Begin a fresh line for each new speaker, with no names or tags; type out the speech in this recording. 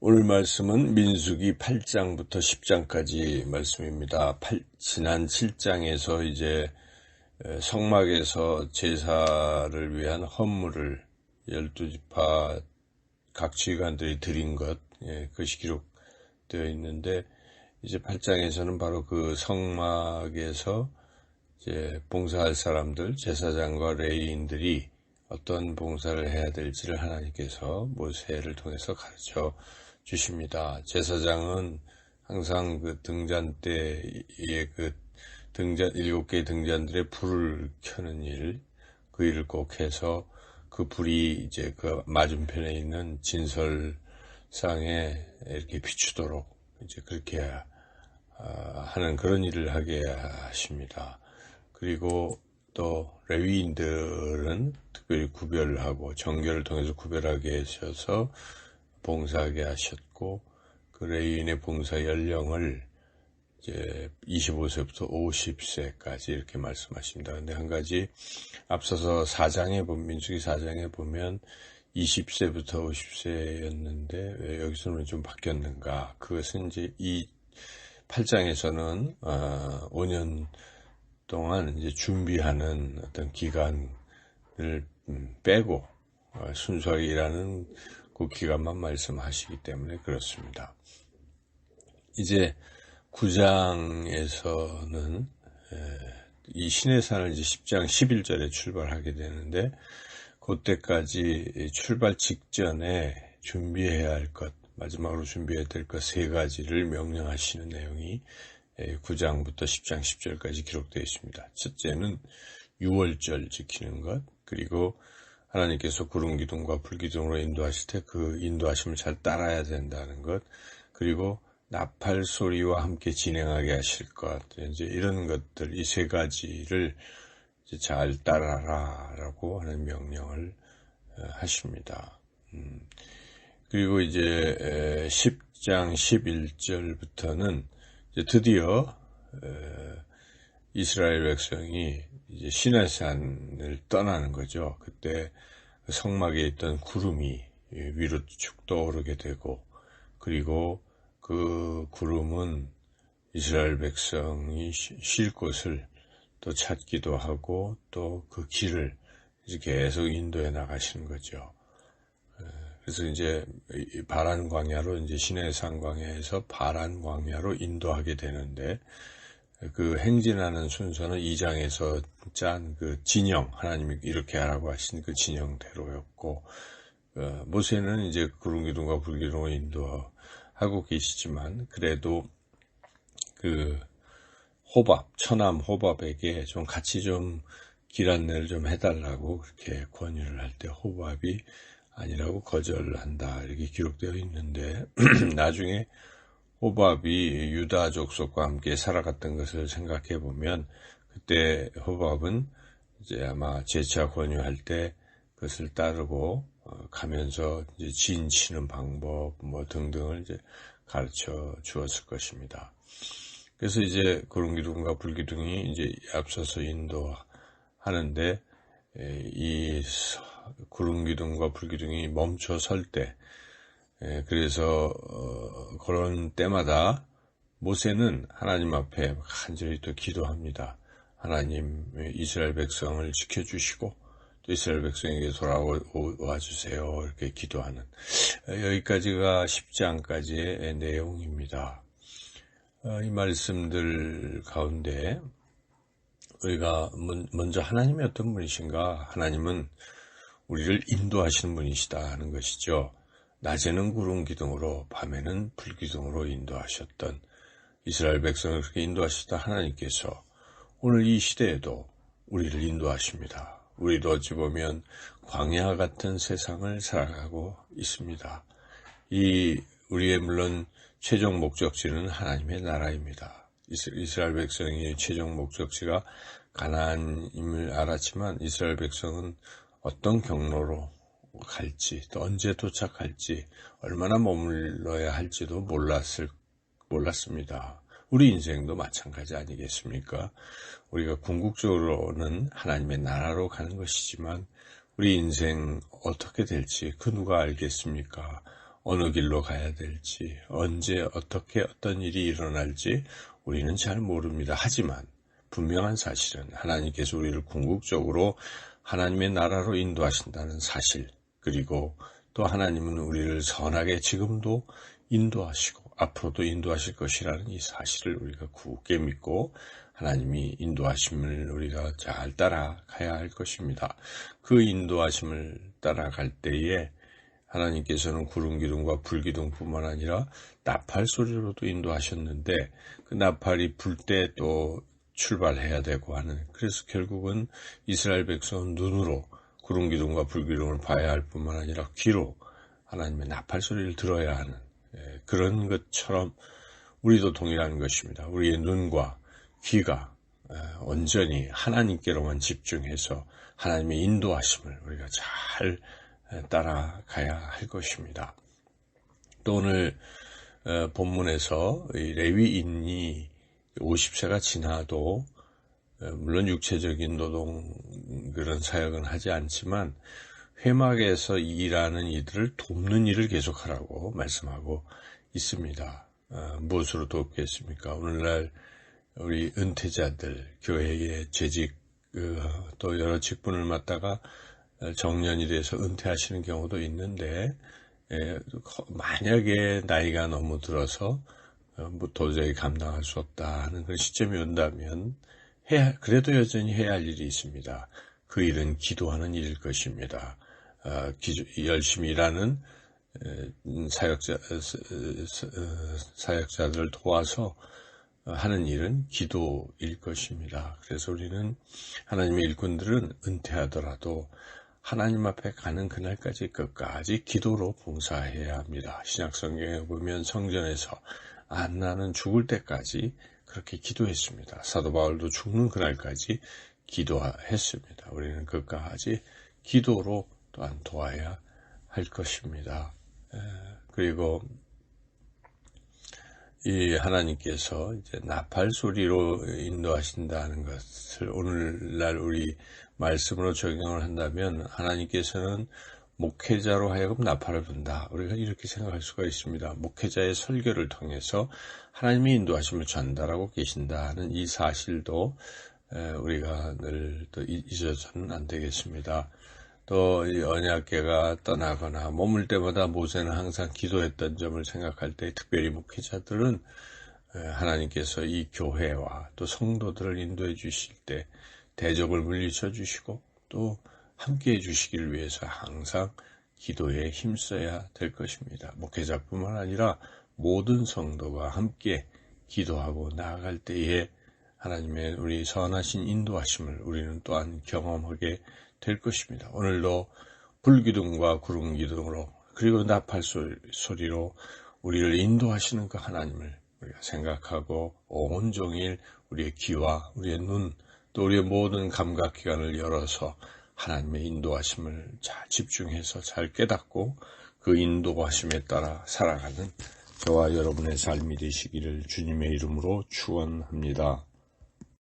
오늘 말씀은 민수기 8장부터 10장까지 말씀입니다. 지난 7장에서 이제 성막에서 제사를 위한 헌물을 12지파 각 지휘관들이 드린 것, 그것이 기록되어 있는데, 이제 8장에서는 바로 그 성막에서 이제 봉사할 사람들, 제사장과 레위인들이 어떤 봉사를 해야 될지를 하나님께서 모세를 통해서 가르쳐 주십니다. 제사장은 항상 그 등잔 때에 그 등잔, 7개의 등잔들의 불을 켜는 일, 그 일을 꼭 해서 그 불이 이제 그 맞은편에 있는 진설상에 이렇게 비추도록 이제 그렇게 하는 그런 일을 하게 하십니다. 그리고 또 레위인들은 특별히 구별하고 정결을 통해서 구별하게 하셔서 봉사하게 하셨고, 그 레위인의 봉사 연령을 이제 25세부터 50세까지 이렇게 말씀하십니다. 근데 한 가지 앞서서 민수기 4장에 보면 20세부터 50세였는데 왜 여기서는 좀 바뀌었는가? 그것은 이제 이 8장에서는 5년 동안 이제 준비하는 어떤 기간을 빼고 순수하게 일하는 그 기간만 말씀하시기 때문에 그렇습니다. 이제 9장에서는 이 시내산을 이제 10장 11절에 출발하게 되는데, 그때까지 출발 직전에 준비해야 할 것, 마지막으로 준비해야 될 것 3가지를 명령하시는 내용이 9장부터 10장 10절까지 기록되어 있습니다. 첫째는 유월절 지키는 것, 그리고 하나님께서 구름기둥과 불기둥으로 인도하실 때 그 인도하심을 잘 따라야 된다는 것, 그리고 나팔 소리와 함께 진행하게 하실 것, 이제 이런 것들, 이 3가지를 이제 잘 따라라라고 하는 명령을 하십니다. 그리고 이제 10장 11절부터는 이제 드디어 이스라엘 백성이 이제 시내산을 떠나는 거죠. 그때 성막에 있던 구름이 위로 쭉 떠오르게 되고, 그리고 그 구름은 이스라엘 백성이 쉴 곳을 또 찾기도 하고, 또 그 길을 이제 계속 인도해 나가시는 거죠. 그래서 이제 바란 광야로, 이제 시내산 광야에서 바란 광야로 인도하게 되는데, 그 행진하는 순서는 2장에서 짠 그 진영, 하나님이 이렇게 하라고 하신 그 진영대로였고, 모세는 이제 구름기둥과 불기둥을 인도하고 계시지만, 그래도 그 처남 호밥에게 좀 같이 좀 길 안내를 좀 해달라고 그렇게 권유를 할 때 호밥이 아니라고 거절한다, 이렇게 기록되어 있는데, 나중에 호밥이 유다 족속과 함께 살아갔던 것을 생각해 보면, 그때 호밥은 이제 아마 재차 권유할 때 그것을 따르고 가면서 이제 진 치는 방법 뭐 등등을 이제 가르쳐 주었을 것입니다. 그래서 이제 구름기둥과 불기둥이 이제 앞서서 인도하는데, 이 구름기둥과 불기둥이 멈춰 설 때, 그래서 그런 때마다 모세는 하나님 앞에 간절히 또 기도합니다. 하나님, 이스라엘 백성을 지켜주시고 또 이스라엘 백성에게 돌아와 주세요, 이렇게 기도하는, 여기까지가 10장까지의 내용입니다. 이 말씀들 가운데 우리가 먼저 하나님이 어떤 분이신가? 하나님은 우리를 인도하시는 분이시다 하는 것이죠. 낮에는 구름 기둥으로, 밤에는 불 기둥으로 인도하셨던 이스라엘 백성을 그렇게 인도하셨던 하나님께서 오늘 이 시대에도 우리를 인도하십니다. 우리도 어찌 보면 광야 같은 세상을 살아가고 있습니다. 우리의 물론 최종 목적지는 하나님의 나라입니다. 이스라엘 백성의 최종 목적지가 가나안임을 알았지만, 이스라엘 백성은 어떤 경로로 갈지, 또 언제 도착할지, 얼마나 머물러야 할지도 몰랐습니다. 우리 인생도 마찬가지 아니겠습니까? 우리가 궁극적으로는 하나님의 나라로 가는 것이지만, 우리 인생 어떻게 될지 그 누가 알겠습니까? 어느 길로 가야 될지, 언제 어떻게 어떤 일이 일어날지 우리는 잘 모릅니다. 하지만 분명한 사실은 하나님께서 우리를 궁극적으로 하나님의 나라로 인도하신다는 사실, 그리고 또 하나님은 우리를 선하게 지금도 인도하시고 앞으로도 인도하실 것이라는 이 사실을 우리가 굳게 믿고 하나님이 인도하심을 우리가 잘 따라가야 할 것입니다. 그 인도하심을 따라갈 때에 하나님께서는 구름 기둥과 불 기둥뿐만 아니라 나팔 소리로도 인도하셨는데 그 나팔이 불 때 또 출발해야 되고 하는, 그래서 결국은 이스라엘 백성은 눈으로 구름 기둥과 불 기둥을 봐야 할 뿐만 아니라 귀로 하나님의 나팔 소리를 들어야 하는, 그런 것처럼 우리도 동일한 것입니다. 우리의 눈과 귀가 온전히 하나님께로만 집중해서 하나님의 인도하심을 우리가 잘 따라가야 할 것입니다. 또 오늘 본문에서 레위인이 50세가 지나도 물론 육체적인 노동 그런 사역은 하지 않지만 회막에서 일하는 이들을 돕는 일을 계속하라고 말씀하고 있습니다. 무엇으로 돕겠습니까? 오늘날 우리 은퇴자들, 교회의 재직 또 여러 직분을 맡다가 정년이 돼서 은퇴하시는 경우도 있는데, 만약에 나이가 너무 들어서 도저히 감당할 수 없다 하는 그런 시점이 온다면 그래도 여전히 해야 할 일이 있습니다. 그 일은 기도하는 일일 것입니다. 열심히 일하는 사역자들을 도와서 하는 일은 기도일 것입니다. 그래서 우리는 하나님의 일꾼들은 은퇴하더라도 하나님 앞에 가는 그날까지 끝까지 기도로 봉사해야 합니다. 신약성경에 보면 성전에서 안나는 죽을 때까지 그렇게 기도했습니다. 사도 바울도 죽는 그날까지 기도했습니다. 우리는 끝까지 기도로 또한 도와야 할 것입니다. 그리고 이 하나님께서 이제 나팔 소리로 인도하신다는 것을 오늘날 우리 말씀으로 적용을 한다면 하나님께서는 목회자로 하여금 나팔을 분다. 우리가 이렇게 생각할 수가 있습니다. 목회자의 설교를 통해서 하나님의 인도하심을 전달하고 계신다는 이 사실도 우리가 늘 또 잊어서는 안 되겠습니다. 또 이 언약궤가 떠나거나 머물 때마다 모세는 항상 기도했던 점을 생각할 때 특별히 목회자들은 하나님께서 이 교회와 또 성도들을 인도해 주실 때 대적을 물리쳐 주시고 또 함께 해주시기를 위해서 항상 기도에 힘써야 될 것입니다. 목회자뿐만 아니라 모든 성도가 함께 기도하고 나아갈 때에 하나님의 우리 선하신 인도하심을 우리는 또한 경험하게 될 것입니다. 오늘도 불기둥과 구름기둥으로 그리고 나팔 소리로 우리를 인도하시는 그 하나님을 우리가 생각하고 온종일 우리의 귀와 우리의 눈 또 우리의 모든 감각기관을 열어서 하나님의 인도하심을 잘 집중해서 잘 깨닫고 그 인도하심에 따라 살아가는 저와 여러분의 삶이 되시기를 주님의 이름으로 축원합니다.